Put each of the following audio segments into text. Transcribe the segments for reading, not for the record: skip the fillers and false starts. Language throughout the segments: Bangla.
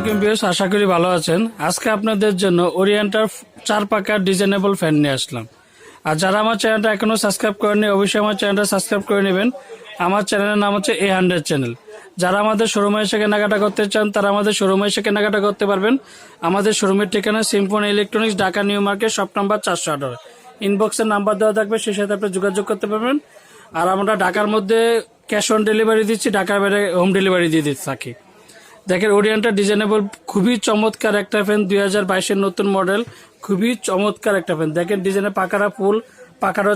আলাইকুম ভিউয়ার্স, আশা করি ভালো আছেন। আজকে আপনাদের জন্য ওরিয়েন্টার 4 পাকার ডিজাইনেবল ফ্যান নিয়ে আসলাম। আর যারা আমার চ্যানেলটা এখনো সাবস্ক্রাইব করেননি অবশ্যই আমার চ্যানেলটা সাবস্ক্রাইব করে নেবেন। আমার চ্যানেলের নাম হচ্ছে A100 চ্যানেল। যারা আমাদের শোরুমে এসে কেনাকাটা করতে চান তারা আমাদের শোরুমে এসে কেনাকাটা করতে পারবেন। আমাদের শোরুমের ঠিকানা Symphony Electronics, Dhaka New Market, shop number 418। ইনবক্সের নাম্বার দেওয়া থাকবে, সেই সাথে আপনি যোগাযোগ করতে পারবেন। আর আমরা ঢাকার মধ্যে ক্যাশ অন ডেলিভারি দিচ্ছি, ঢাকার বাইরে হোম ডেলিভারি দিয়ে দিতে থাকি। দেখেন ওরিয়েন্টার ডিজাইনেবল খুবই চমৎকার একটা ফ্যান, 2022-এর নতুন মডেল, খুবই চমৎকার একটা ফ্যান। দেখেন ডিজাইনের পাকাটা ফুল পাকাটা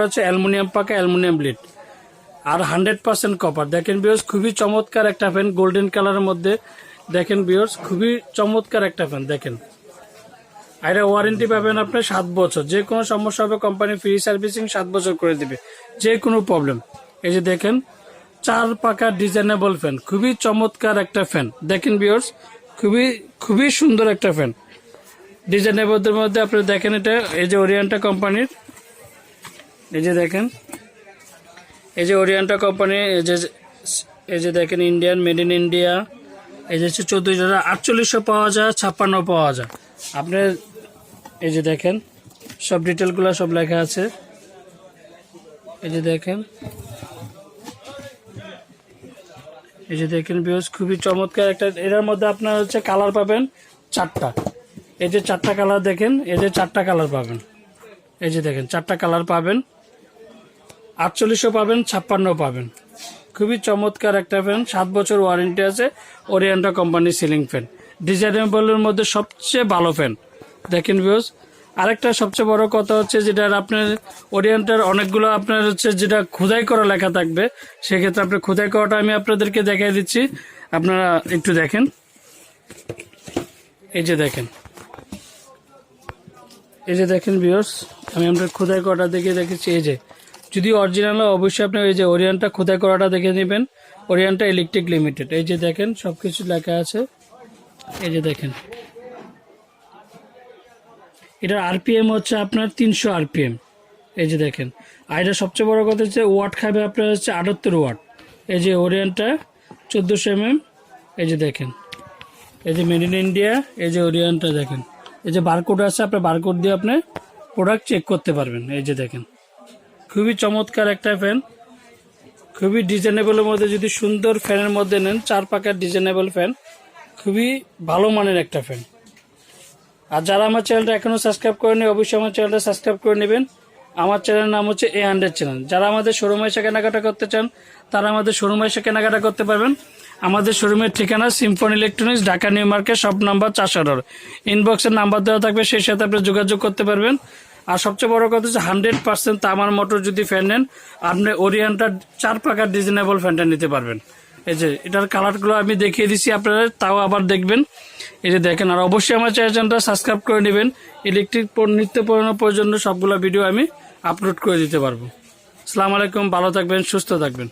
হচ্ছে অ্যালুমিনিয়াম পাকা, অ্যালুমিনিয়াম ব্লেড আর 100% কপার। দেখেন ভিউয়ার্স খুবই চমৎকার একটা ফ্যান, গোল্ডেন কালারের মধ্যে। দেখেন ভিউয়ার্স খুবই চমৎকার একটা ফ্যান। দেখেন আর ওয়ারেন্টি পাবেন আপনি 7 বছর। যে কোনো সমস্যা হবে কোম্পানি ফ্রি সার্ভিসিং 7 বছর করে দিবে, যে কোনো প্রবলেম। এই যে দেখেন 4 পাকা ডিজাইনেবল ফ্যান, খুবই চমৎকার একটা ফ্যান। দেখেন ভিউয়ার্স খুবই সুন্দর একটা ফ্যান ডিজাইনেবলদের মধ্যে। আপনি দেখেন এটা এই যে ওরিয়েন্টা কোম্পানির, এই যে দেখেন এই যে ওরিয়েন্টা কোম্পানি, এই যে দেখেন ইন্ডিয়ান, মেড ইন ইন্ডিয়া। এই যে 14,4800 পাওয়া যায়, 56 পাওয়া যায়। আপনি এই যে দেখেন সব ডিটেলগুলো সব লেখা আছে। এই যে দেখেন ভিউয়ার্স খুবই চমৎকার একটা। এর মধ্যে আপনার হচ্ছে কালার পাবেন 4টা। এই যে 4টা কালার দেখেন, এই যে 4টা কালার পাবেন। এই যে দেখেন 4টা কালার পাবেন, 4800 পাবেন, 56 পাবেন। খুবই চমৎকার একটা ফ্যান, 7 বছর ওয়ারেন্টি আছে। ওরিয়েন্টা কোম্পানির সিলিং ফ্যান, ডিজাইনেবলের মধ্যে সবচেয়ে ভালো ফ্যান। দেখেন ভিউয়ার্স আরেকটা সবচেয়ে বড় কথা হচ্ছে যেটা আপনার ওরিয়েন্টার অনেকগুলো আপনার হচ্ছে যেটা খোদাই করা লেখা থাকবে, সেক্ষেত্রে আপনার খোদাই করাটা আমি আপনাদেরকে দেখাই দিচ্ছি। আপনারা একটু দেখেন, এই যে দেখেন ভিউয়ার্স আমি আপনার খোদাই করাটা দেখে দেখেছি। এই যে যদি অরিজিনাল হয় অবশ্যই আপনি এই যে ওরিয়েন্টটা খোদাই করাটা দেখে নেবেন, ওরিয়েন্টা ইলেকট্রিক লিমিটেড। এই যে দেখেন সবকিছু লেখা আছে। এই যে দেখেন এটার আরপিএম হচ্ছে আপনার 300 আরপিএম। এই যে দেখেন আর এটা সবচেয়ে বড় কথা হচ্ছে ওয়াট খাবে আপনার হচ্ছে 78 ওয়াট। এই যে ওরিয়েন্টটা 1400 mm। এই যে দেখেন এই যে মেড ইন ইন্ডিয়া। এই যে ওরিয়েন্টটা দেখেন, এই যে বারকোড আছে, আপনার বারকোড দিয়ে আপনি প্রোডাক্ট চেক করতে পারবেন। এই যে দেখেন খুবই চমৎকার একটা ফ্যান, খুবই ডিজাইনেবলের মধ্যে। যদি সুন্দর ফ্যানের মধ্যে নেন, 4 পাকার ডিজাইনেবল ফ্যান, খুবই ভালো মানের একটা ফ্যান। আর যারা আমার চ্যানেলটা এখনো সাবস্ক্রাইব করেনি অবশ্যই আমার চ্যানেলটা সাবস্ক্রাইব করে নেবেন। আমার চ্যানেলের নাম হচ্ছে A100 চ্যানেল। যারা আমাদের শোরুমে এসে কেনাকাটা করতে চান তারা আমাদের শোরুমে এসে কেনাকাটা করতে পারবেন। আমাদের শোরুমের ঠিকানা Symphony Electronics, Dhaka New Market, shop number 418। ইনবক্সের নাম্বার দেওয়া থাকবে, সেই সাথে আপনি যোগাযোগ করতে পারবেন। আর সবচেয়ে বড় কথা হচ্ছে 100% তামার মোটর যদি ফ্যান নেন আপনি ওরিয়েন্টার 4 পাকার ডিজাইনেবল ফ্যানটা নিতে পারবেন। এই যে এটার কালারগুলো আমি দেখিয়ে দিচ্ছি আপনারা, তাও আবার দেখবেন। এই যে দেখেন আর অবশ্যই আমার চ্যানেলটা সাবস্ক্রাইব করে নেবেন। ইলেকট্রিক নিত্য প্রয়োজনীয় সবগুলো ভিডিও আমি আপলোড করে দিতে পারবো। আসসালামু আলাইকুম, ভালো থাকবেন, সুস্থ থাকবেন।